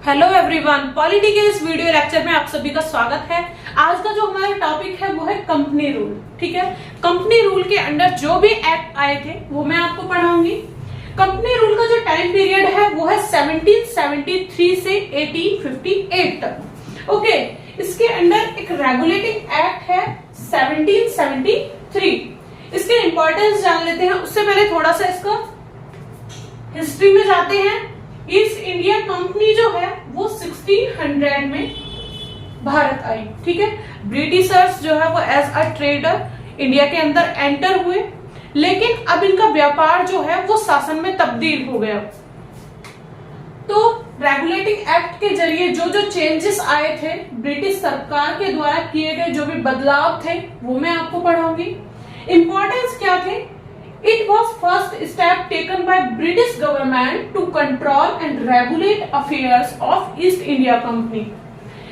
Hello everyone, polity के इस video lecture में आप सभी का स्वागत है। आज का जो हमारा टॉपिक है वो है कंपनी रूल। ठीक है, कंपनी रूल के अंडर जो भी एक्ट आए थे वो मैं आपको पढ़ाऊंगी। कंपनी रूल का जो टाइम पीरियड है वो है 1773 से 1858 तक। ओके, इसके अंडर एक रेगुलेटिंग एक्ट है 1773। इसके इंपॉर्टेंस जान लेते हैं। उससे पहले थोड़ा सा इसका हिस्ट्री में जाते हैं। ईस्ट इंडिया कंपनी जो है वो 1600 में भारत आई। ठीक है, ब्रिटिशर्स जो है वो एज अ ट्रेडर इंडिया के अंदर एंटर हुए, लेकिन अब इनका व्यापार जो है वो शासन में तब्दील हो गया। तो रेगुलेटिंग एक्ट के जरिए जो जो चेंजेस आए थे, ब्रिटिश सरकार के द्वारा किए गए जो भी बदलाव थे वो मैं आपको पढ़ाऊंगी। इंपॉर्टेंस क्या थे? It was first step taken by British government to control and regulate affairs of East India Company।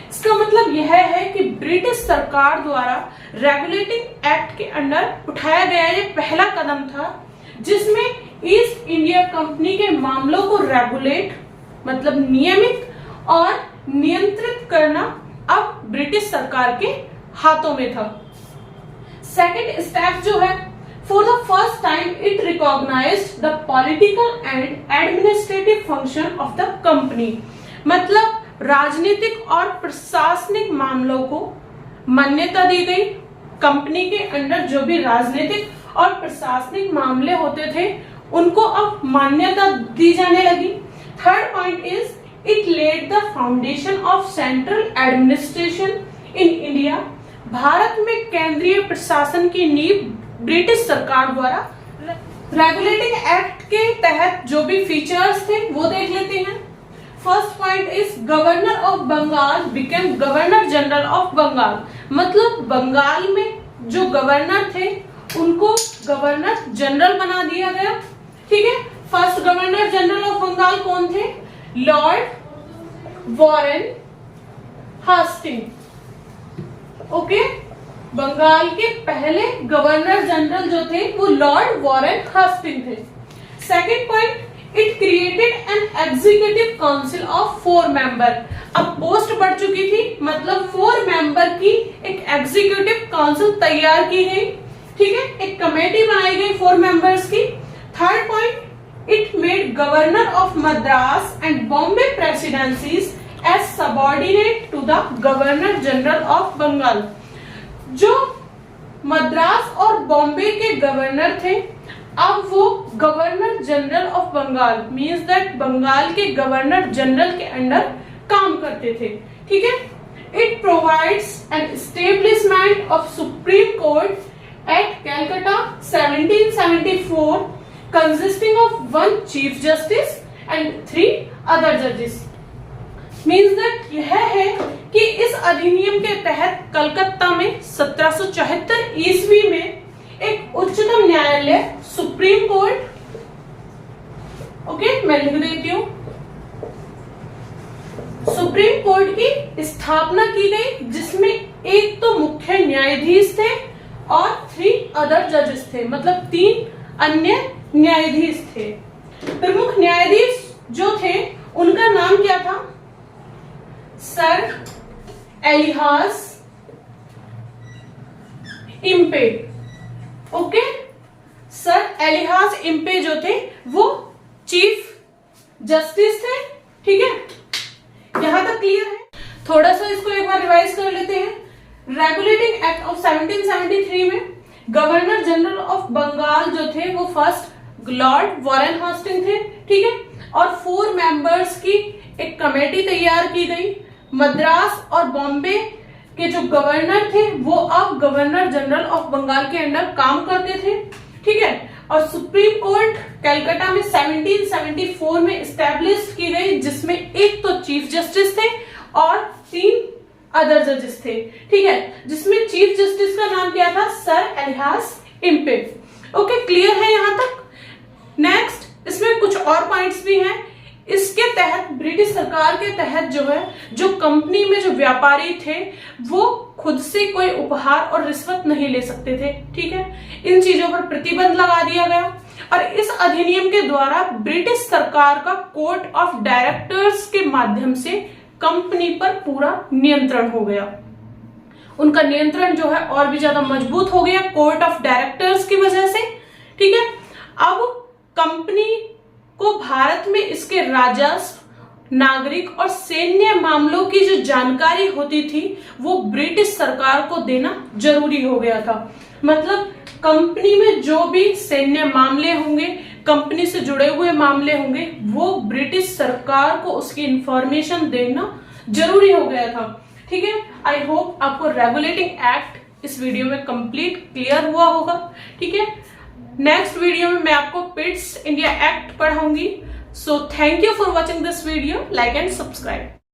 इसका मतलब यह है कि ब्रिटिश सरकार द्वारा रेगुलेटिंग एक्ट के अंडर उठाया गया ये पहला कदम था, जिसमें ईस्ट इंडिया कंपनी के मामलों को रेगुलेट मतलब नियमित और नियंत्रित करना अब ब्रिटिश सरकार के हाथों में था। सेकंड स्टेप जो है, For the first time, it recognized the political and administrative function of the company। मतलब राजनीतिक और प्रशासनिक मामलों को मान्यता दी गई। कंपनी के अंदर जो भी राजनीतिक और प्रशासनिक मामले होते थे उनको अब मान्यता दी जाने लगी। Third point is it laid the foundation of central administration in India. Bharat में केंद्रीय प्रशासन की नींव ब्रिटिश सरकार द्वारा रेगुलेटिंग एक्ट के तहत जो भी फीचर्स थे वो देख लेते हैं। First point is governor of Bengal became governor general of Bengal. मतलब बंगाल में जो गवर्नर थे उनको गवर्नर जनरल बना दिया गया। ठीक है, first governor general of Bengal कौन थे? Lord Warren Hasting. Okay, Bengal के पहले गवर्नर जनरल जो थे वो लॉर्ड वॉरेन हास्टिंग थे। Second point, it created an executive council of 4 member. अब पोस्ट बढ़ चुकी थी, मतलब 4 मेंबर की एक एग्जीक्यूटिव काउंसिल तैयार की गई। ठीक है, एक कमेटी बनाई गई 4 मेंबर्स की। Third point, it made governor of Madras and Bombay presidencies as subordinate to the governor general of Bengal. जो मद्रास और बॉम्बे के गवर्नर थे अब वो governor general of Bengal means that Bengal के गवर्नर जनरल के अंडर काम करते थे। ठीक है, it provides an establishment of supreme court at Calcutta 1774 consisting of 1 chief justice and 3 other जजेस। मीन्स दैट यह है कि इस अधिनियम के तहत कलकत्ता में 1774 ईस्वी में एक उच्चतम न्यायालय सुप्रीम कोर्ट, ओके मैं लिख देती हूं, सुप्रीम कोर्ट की स्थापना की गई, जिसमें एक तो मुख्य न्यायाधीश थे और 3 अदर जजेस थे, मतलब 3 अन्य न्यायाधीश थे। प्रमुख न्यायाधीश जो थे उनका नाम क्या था? Sir Elijah Impey. Okay, sir Elijah Impey जो थे वो चीफ जस्टिस थे। ठीक है, यहां तक क्लियर है? थोड़ा सा इसको एक बार रिवाइज कर लेते हैं। रेगुलेटिंग एक्ट ऑफ 1773 में गवर्नर जनरल ऑफ बंगाल जो थे वो फर्स्ट लॉर्ड वॉरेन हास्टिंग थे। ठीक है, और 4 मेंबर्स की एक कमेटी तैयार की गई। मद्रास और बॉम्बे के जो गवर्नर थे वो अब गवर्नर जनरल ऑफ बंगाल के अंडर काम करते थे। ठीक है, और सुप्रीम कोर्ट कलकत्ता में 1774 में एस्टैब्लिश की गई, जिसमें एक तो चीफ जस्टिस थे और 3 अदर जजेस थे। ठीक है, जिसमें चीफ जस्टिस का नाम क्या था? Sir Elijah Impey. Okay, clear है यहां तक? नेक्स्ट, इसमें कुछ और पॉइंट्स भी हैं। इसके तहत ब्रिटिश सरकार के तहत जो है, जो कंपनी में जो व्यापारी थे वो खुद से कोई उपहार और रिश्वत नहीं ले सकते थे। ठीक है, इन चीजों पर प्रतिबंध लगा दिया गया। और इस अधिनियम के द्वारा ब्रिटिश सरकार का कोर्ट ऑफ डायरेक्टर्स के माध्यम से कंपनी पर पूरा नियंत्रण हो गया। उनका नियंत्रण जो है और भी ज्यादा मजबूत हो गया कोर्ट ऑफ डायरेक्टर्स की वजह से। ठीक है, अब कंपनी को भारत में इसके राजस्व, नागरिक और सैन्य मामलों की जो जानकारी होती थी वो ब्रिटिश सरकार को देना जरूरी हो गया था। मतलब कंपनी में जो भी सैन्य मामले होंगे, कंपनी से जुड़े हुए मामले होंगे, वो ब्रिटिश सरकार को उसकी इंफॉर्मेशन देना जरूरी हो गया था। ठीक है, आई होप आपको रेगुलेटिंग एक्ट इस वीडियो में कंप्लीट क्लियर हुआ होगा। ठीक है, नेक्स्ट वीडियो में मैं आपको पिट्स इंडिया एक्ट पढ़ाऊंगी। So thank you for watching this video, like and subscribe.